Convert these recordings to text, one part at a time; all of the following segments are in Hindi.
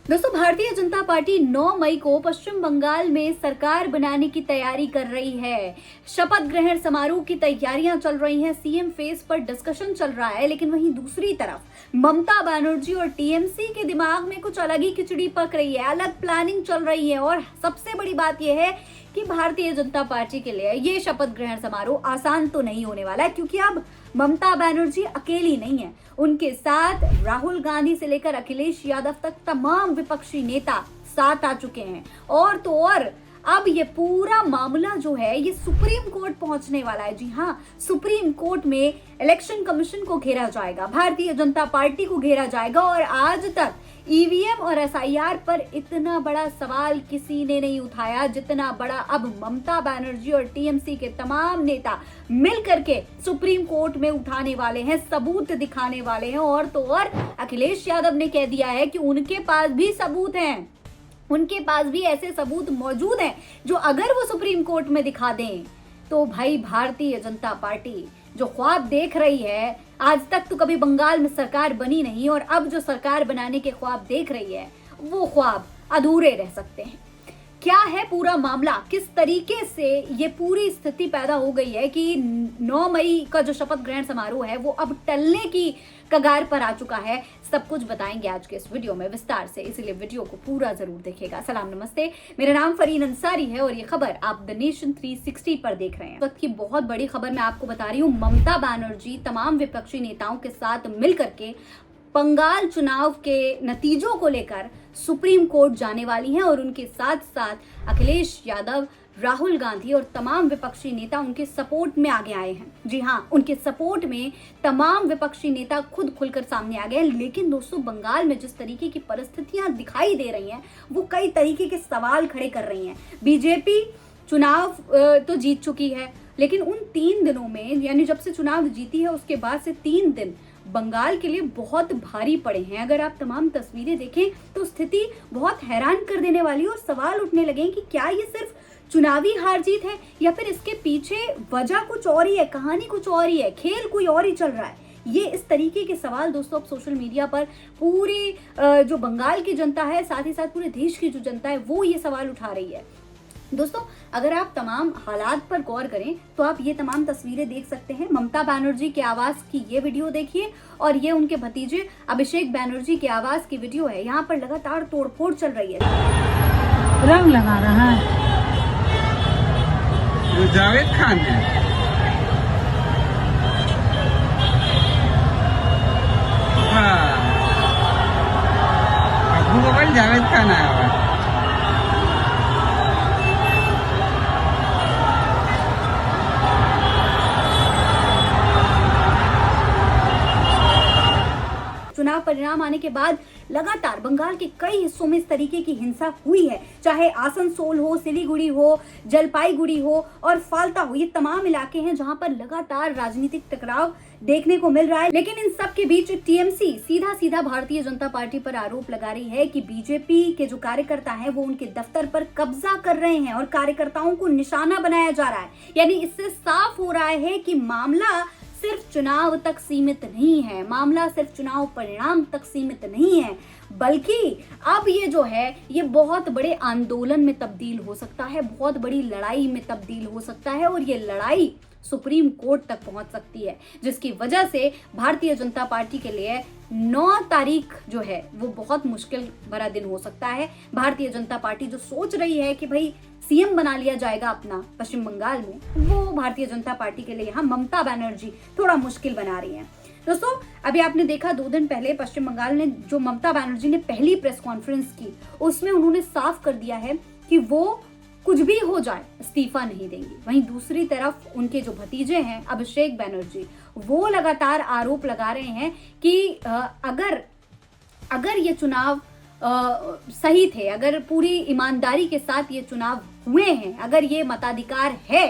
दोस्तों, भारतीय जनता पार्टी 9 मई को पश्चिम बंगाल में सरकार बनाने की तैयारी कर रही है। शपथ ग्रहण समारोह की तैयारियां चल रही हैं, सीएम फेस पर डिस्कशन चल रहा है, लेकिन वहीं दूसरी तरफ ममता बनर्जी और टीएमसी के दिमाग में कुछ अलग ही खिचड़ी पक रही है, अलग प्लानिंग चल रही है। और सबसे बड़ी बात यह है कि भारतीय जनता पार्टी के लिए ये शपथ ग्रहण समारोह आसान तो नहीं होने वाला है, क्योंकि अब ममता बनर्जी अकेली नहीं है, उनके साथ राहुल गांधी से लेकर अखिलेश यादव तक तमाम विपक्षी नेता साथ आ चुके हैं। और तो और अब ये पूरा मामला जो है ये सुप्रीम कोर्ट पहुंचने वाला है। जी हाँ, सुप्रीम कोर्ट में इलेक्शन कमीशन को घेरा जाएगा, भारतीय जनता पार्टी को घेरा जाएगा। और आज तक ईवीएम और एसआईआर पर इतना बड़ा सवाल किसी ने नहीं उठाया जितना बड़ा अब ममता बनर्जी और टीएमसी के तमाम नेता मिल करके सुप्रीम कोर्ट में उठाने वाले हैं, सबूत दिखाने वाले हैं। और तो और अखिलेश यादव ने कह दिया है कि उनके पास भी सबूत हैं, उनके पास भी ऐसे सबूत मौजूद हैं जो अगर वो सुप्रीम कोर्ट में दिखा दें तो भाई भारतीय जनता पार्टी जो ख्वाब देख रही है, आज तक तो कभी बंगाल में सरकार बनी नहीं और अब जो सरकार बनाने के ख्वाब देख रही है वो ख्वाब अधूरे रह सकते हैं। क्या है पूरा मामला, किस तरीके से ये पूरी स्थिति पैदा हो गई है कि 9 मई का जो शपथ ग्रहण समारोह है वो अब टलने की कगार पर आ चुका है, सब कुछ बताएंगे आज के इस वीडियो में विस्तार से, इसलिए वीडियो को पूरा जरूर देखिएगा। सलाम नमस्ते, मेरा नाम फरीन अंसारी है और ये खबर आप द नेशन 360 पर देख रहे हैं। वक्त की बहुत बड़ी खबर मैं आपको बता रही हूँ। ममता बनर्जी तमाम विपक्षी नेताओं के साथ मिलकर के बंगाल चुनाव के नतीजों को लेकर सुप्रीम कोर्ट जाने वाली हैं और उनके साथ साथ अखिलेश यादव, राहुल गांधी और तमाम विपक्षी नेता उनके सपोर्ट में आगे आए हैं। जी हाँ, उनके सपोर्ट में तमाम विपक्षी नेता खुद खुलकर सामने आ गए हैं। लेकिन दोस्तों, बंगाल में जिस तरीके की परिस्थितियां दिखाई दे रही हैं वो कई तरीके के सवाल खड़े कर रही हैं। बीजेपी चुनाव तो जीत चुकी है, लेकिन उन 3 दिनों में, यानी जब से चुनाव जीती है उसके बाद से 3 दिन बंगाल के लिए बहुत भारी पड़े हैं। अगर आप तमाम तस्वीरें देखें तो स्थिति बहुत हैरान कर देने वाली है और सवाल उठने लगे कि क्या ये सिर्फ चुनावी हार जीत है या फिर इसके पीछे वजह कुछ और ही है, कहानी कुछ और ही है, खेल कोई और ही चल रहा है। ये इस तरीके के सवाल दोस्तों अब सोशल मीडिया पर पूरी जो बंगाल की जनता है, साथ ही साथ पूरे देश की जो जनता है, वो ये सवाल उठा रही है। दोस्तों, अगर आप तमाम हालात पर गौर करें तो आप ये तमाम तस्वीरें देख सकते हैं। ममता बनर्जी के आवास की ये वीडियो देखिए और ये उनके भतीजे अभिषेक बनर्जी के आवास की वीडियो है। यहाँ पर लगातार तोड़फोड़ चल रही है। रंग लगा रहा है जावेद खान है। अबू बबल जावेद खान आया हुआ है। चुनाव परिणाम आने के बाद लगातार बंगाल के कई हिस्सों में इस तरीके की हिंसा हुई है, चाहे आसनसोल हो, सिलीगुड़ी हो, जलपाईगुड़ी हो और फाल्ता हो। ये तमाम इलाके हैं जहां पर लगातार राजनीतिक टकराव देखने को मिल रहा है। लेकिन इन सब के बीच टीएमसी सीधा सीधा भारतीय जनता पार्टी पर आरोप लगा रही है कि बीजेपी के जो कार्यकर्ता हैं वो उनके दफ्तर पर कब्जा कर रहे हैं और कार्यकर्ताओं को निशाना बनाया जा रहा है। यानी इससे साफ हो रहा है कि मामला सिर्फ चुनाव तक सीमित नहीं है, मामला सिर्फ चुनाव परिणाम तक सीमित नहीं है, बल्कि अब ये जो है ये बहुत बड़े आंदोलन में तब्दील हो सकता है, बहुत बड़ी लड़ाई में तब्दील हो सकता है और ये लड़ाई सुप्रीम कोर्ट तक पहुंच सकती है, जिसकी वजह से भारतीय जनता पार्टी के लिए 9 तारीख जो है वो बहुत मुश्किल भरा दिन हो सकता है। भारतीय जनता पार्टी जो सोच रही है कि भाई सीएम बना लिया जाएगा अपना पश्चिम बंगाल में, वो भारतीय जनता पार्टी के लिए यहाँ ममता बनर्जी थोड़ा मुश्किल बना रही हैं। दोस्तों, अभी आपने देखा 2 दिन पहले पश्चिम बंगाल ने जो ममता बनर्जी ने पहली प्रेस कॉन्फ्रेंस की, उसमें उन्होंने साफ कर दिया है कि वो कुछ भी हो जाए इस्तीफा नहीं देंगी। वहीं दूसरी तरफ उनके जो भतीजे हैं अभिषेक बनर्जी, वो लगातार आरोप लगा रहे हैं कि अगर ये चुनाव सही थे, अगर पूरी ईमानदारी के साथ ये चुनाव हुए हैं, अगर ये मताधिकार है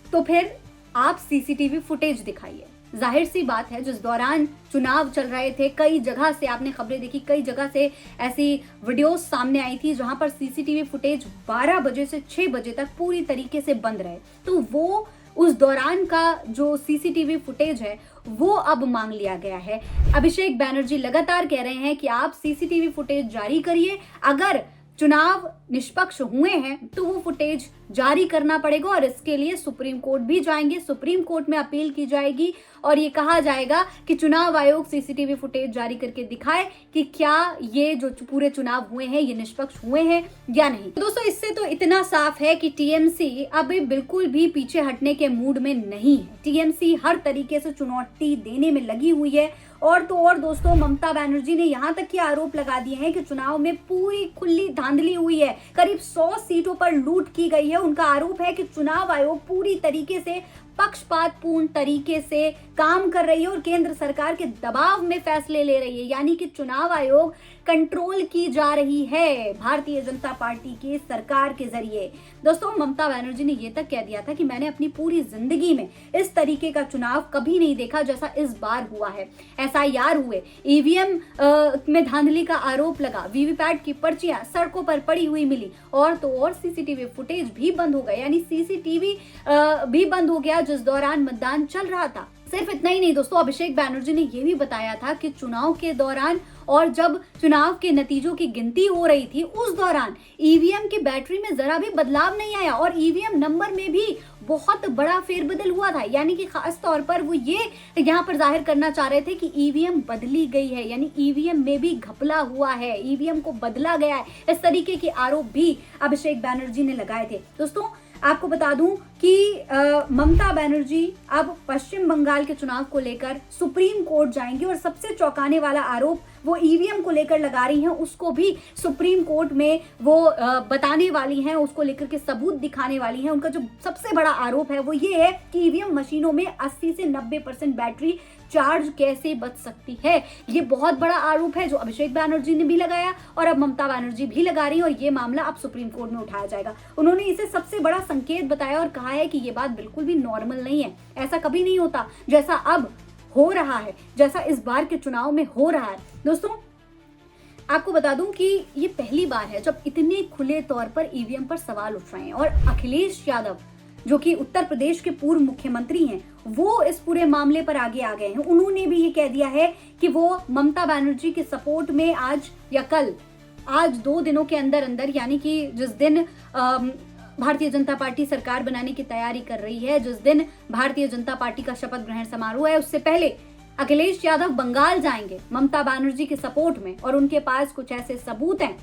तो फिर आप सीसीटीवी फुटेज दिखाइए। जाहिर सी बात है, जिस दौरान चुनाव चल रहे थे कई जगह से आपने खबरें देखी, कई जगह से ऐसी वीडियोस सामने आई थी जहां पर सीसीटीवी फुटेज 12 बजे से 6 बजे तक पूरी तरीके से बंद रहे। तो वो उस दौरान का जो सीसीटीवी फुटेज है वो अब मांग लिया गया है। अभिषेक बैनर्जी लगातार कह रहे हैं कि आप सीसीटीवी फुटेज जारी करिए, अगर चुनाव निष्पक्ष हुए हैं तो वो फुटेज जारी करना पड़ेगा और इसके लिए सुप्रीम कोर्ट भी जाएंगे, सुप्रीम कोर्ट में अपील की जाएगी और ये कहा जाएगा कि चुनाव आयोग सीसीटीवी फुटेज जारी करके दिखाए कि क्या ये जो पूरे चुनाव हुए हैं ये निष्पक्ष हुए हैं या नहीं। तो दोस्तों, इससे तो इतना साफ है कि टीएमसी अभी बिल्कुल भी पीछे हटने के मूड में नहीं है। टीएमसी हर तरीके से चुनौती देने में लगी हुई है। और तो और दोस्तों, ममता बनर्जी ने यहाँ तक के आरोप लगा दिए हैं कि चुनाव में पूरी खुली धांधली हुई है, करीब 100 सीटों पर लूट की गई है। उनका आरोप है कि चुनाव आयोग पूरी तरीके से पक्षपातपूर्ण तरीके से काम कर रही है और केंद्र सरकार के दबाव में फैसले ले रही है, यानी कि चुनाव आयोग कंट्रोल की जा रही है भारतीय जनता पार्टी की सरकार के जरिए। दोस्तों, ममता बनर्जी ने यह तक कह दिया था कि मैंने अपनी पूरी जिंदगी में इस तरीके का चुनाव कभी नहीं देखा जैसा इस बार हुआ है। एसआईआर हुए, ईवीएम में धांधली का आरोप लगा, वीवीपैट की पर्चियां सड़कों पर पड़ी हुई मिली और तो और सीसीटीवी फुटेज भी बंद हो गए, यानी सीसीटीवी भी बंद हो गया जिस दौरान मतदान चल रहा था। सिर्फ इतना ही नहीं दोस्तों, अभिषेक बैनर्जी ने यह भी बताया था कि चुनाव के दौरान और जब चुनाव के नतीजों की गिनती हो रही थी उस दौरान ईवीएम की बैटरी में जरा भी बदलाव नहीं आया और ईवीएम नंबर में भी बहुत बड़ा फेरबदल हुआ था, यानी कि खास तौर पर वो ये यहाँ पर जाहिर करना चाह रहे थे कि ईवीएम बदली गई है, यानी ईवीएम में भी घपला हुआ है, ईवीएम को बदला गया है। इस तरीके के आरोप भी अभिषेक बैनर्जी ने लगाए थे। दोस्तों, आपको बता दूं कि ममता बनर्जी अब पश्चिम बंगाल के चुनाव को लेकर सुप्रीम कोर्ट जाएंगी और सबसे चौंकाने वाला आरोप वो ईवीएम को लेकर लगा रही हैं, उसको भी सुप्रीम कोर्ट में वो बताने वाली हैं, उसको लेकर के सबूत दिखाने वाली हैं। उनका जो सबसे बड़ा आरोप है वो ये है कि ईवीएम मशीनों में 80 से 90% बैटरी चार्ज कैसे बच सकती है। ये बहुत बड़ा आरोप है जो अभिषेक बैनर्जी ने भी लगाया और अब ममता बनर्जी भी लगा रही है और ये मामला अब सुप्रीम कोर्ट में उठाया जाएगा। उन्होंने इसे सबसे बड़ा संकेत बताया और कहा है कि ये बात बिल्कुल भी नॉर्मल नहीं है, ऐसा कभी नहीं होता जैसा अब हो रहा है, जैसा इस बार के चुनाव में हो रहा है। दोस्तों, आपको बता दूं कि ये पहली बार है जब इतने खुले तौर पर ईवीएम पर सवाल उठ रहे हैं और अखिलेश यादव जो कि उत्तर प्रदेश के पूर्व मुख्यमंत्री हैं, वो इस पूरे मामले पर आगे आ गए हैं। उन्होंने भी ये कह दिया है कि वो ममता बनर्जी के सपोर्ट में आज या कल, आज 2 दिनों के अंदर अंदर, यानी कि जिस दिन भारतीय जनता पार्टी सरकार बनाने की तैयारी कर रही है, जिस दिन भारतीय जनता पार्टी का शपथ ग्रहण समारोह है, उससे पहले अखिलेश यादव बंगाल जाएंगे ममता बनर्जी के सपोर्ट में और उनके पास कुछ ऐसे सबूत हैं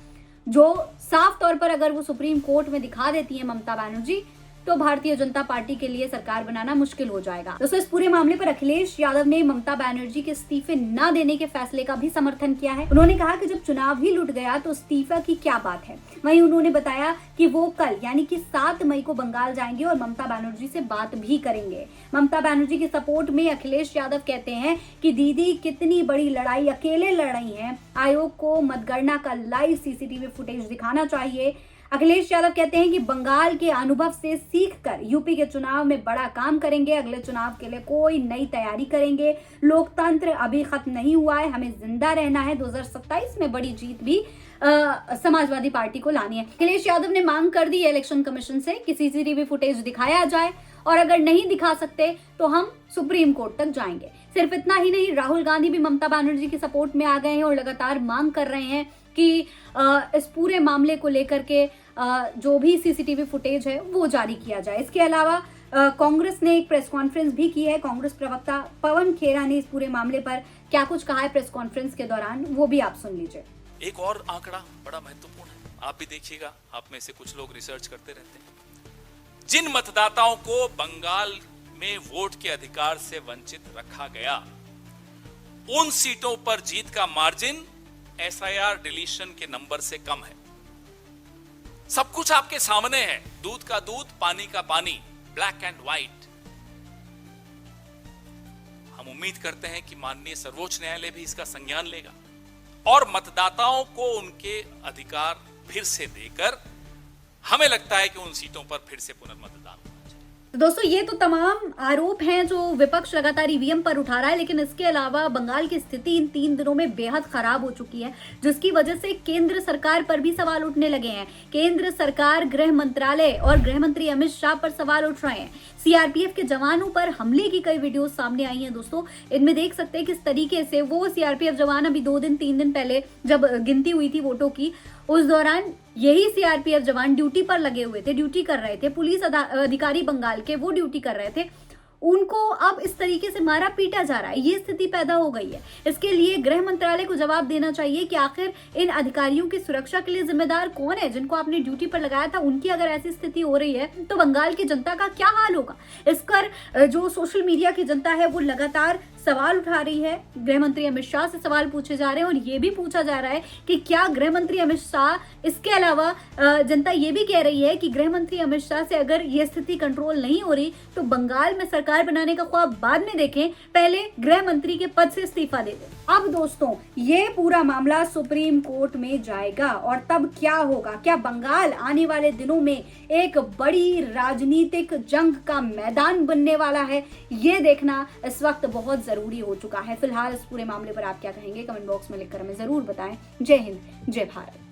जो साफ तौर पर अगर वो सुप्रीम कोर्ट में दिखा देती है ममता बनर्जी तो भारतीय जनता पार्टी के लिए सरकार बनाना मुश्किल हो जाएगा। दोस्तों, इस पूरे मामले पर अखिलेश यादव ने ममता बनर्जी के इस्तीफे न देने के फैसले का भी समर्थन किया है। उन्होंने कहा कि जब चुनाव ही लुट गया तो इस्तीफा की क्या बात है। वहीं उन्होंने बताया कि वो कल यानी कि 7 मई को बंगाल जाएंगे और ममता बनर्जी से बात भी करेंगे। ममता बनर्जी के सपोर्ट में अखिलेश यादव कहते हैं कि दीदी कितनी बड़ी लड़ाई अकेले लड़ रही हैं, आयोग को मतगणना का लाइव सीसीटीवी फुटेज दिखाना चाहिए। अखिलेश यादव कहते हैं कि बंगाल के अनुभव से सीखकर यूपी के चुनाव में बड़ा काम करेंगे, अगले चुनाव के लिए कोई नई तैयारी करेंगे। लोकतंत्र अभी खत्म नहीं हुआ है, हमें जिंदा रहना है। 2027 में बड़ी जीत भी समाजवादी पार्टी को लानी है। अखिलेश यादव ने मांग कर दी है इलेक्शन कमीशन से कि सीसीटीवी फुटेज दिखाया जाए और अगर नहीं दिखा सकते तो हम सुप्रीम कोर्ट तक जाएंगे। सिर्फ इतना ही नहीं, राहुल गांधी भी ममता बनर्जी के सपोर्ट में आ गए हैं और लगातार मांग कर रहे हैं कि इस पूरे मामले को लेकर के जो भी सीसीटीवी फुटेज है वो जारी किया जाए। इसके अलावा कांग्रेस ने एक प्रेस कॉन्फ्रेंस भी की है। कांग्रेस प्रवक्ता पवन खेरा ने इस पूरे मामले पर क्या कुछ कहा है प्रेस कॉन्फ्रेंस के दौरान, वो भी आप सुन लीजिए। एक और आंकड़ा बड़ा महत्वपूर्ण है, आप भी देखिएगा, आप में से कुछ लोग रिसर्च करते रहते हैं। जिन मतदाताओं को बंगाल में वोट के अधिकार से वंचित रखा गया, उन सीटों पर जीत का मार्जिन एसआईआर डिलीशन के नंबर से कम है। सब कुछ आपके सामने है, दूध का दूध, पानी का पानी, ब्लैक एंड व्हाइट। हम उम्मीद करते हैं कि माननीय सर्वोच्च न्यायालय भी इसका संज्ञान लेगा और मतदाताओं को उनके अधिकार फिर से देकर हमें लगता है कि उन सीटों पर फिर से पुनर्मतदान होना चाहिए। तो दोस्तों ये तो तमाम आरोप हैं जो विपक्ष लगातार ईवीएम पर उठा रहा है, लेकिन इसके अलावा बंगाल की स्थिति इन 3 दिनों में बेहद खराब हो चुकी है, जिसकी वजह से केंद्र सरकार पर भी सवाल उठने लगे हैं। केंद्र सरकार, गृह मंत्रालय और गृह मंत्री अमित शाह पर सवाल उठ रहे हैं। सीआरपीएफ के जवानों पर हमले की कई वीडियो सामने आई हैं दोस्तों। इनमें देख सकते हैं किस तरीके से वो सीआरपीएफ जवान अभी 2-3 दिन पहले जब गिनती हुई थी वोटों की, उस दौरान यही सीआरपीएफ जवान ड्यूटी पर लगे हुए थे, ड्यूटी कर रहे थे। पुलिस अधिकारी बंगाल के वो ड्यूटी कर रहे थे, उनको अब इस तरीके से मारा पीटा जा रहा है। ये स्थिति पैदा हो गई है। इसके लिए गृह मंत्रालय को जवाब देना चाहिए कि आखिर इन अधिकारियों की सुरक्षा के लिए जिम्मेदार कौन है, जिनको आपने ड्यूटी पर लगाया था। उनकी अगर ऐसी स्थिति हो रही है तो बंगाल की जनता का क्या हाल होगा। इस पर जो सोशल मीडिया की जनता है वो लगातार सवाल उठा रही है। गृह मंत्री अमित शाह से सवाल पूछे जा रहे हैं और ये भी पूछा जा रहा है कि क्या गृह मंत्री अमित शाह, इसके अलावा जनता ये भी कह रही है कि गृह मंत्री अमित शाह से अगर ये स्थिति कंट्रोल नहीं हो रही तो बंगाल में सरकार बनाने का ख्वाब बाद में देखें, पहले गृह मंत्री के पद से इस्तीफा दे दें। अब दोस्तों ये पूरा मामला सुप्रीम कोर्ट में जाएगा और तब क्या होगा, क्या बंगाल आने वाले दिनों में एक बड़ी राजनीतिक जंग का मैदान बनने वाला है, ये देखना इस वक्त बहुत जरूरी हो चुका है। फिलहाल इस पूरे मामले पर आप क्या कहेंगे, कमेंट बॉक्स में लिखकर हमें जरूर बताएं। जय हिंद, जय भारत।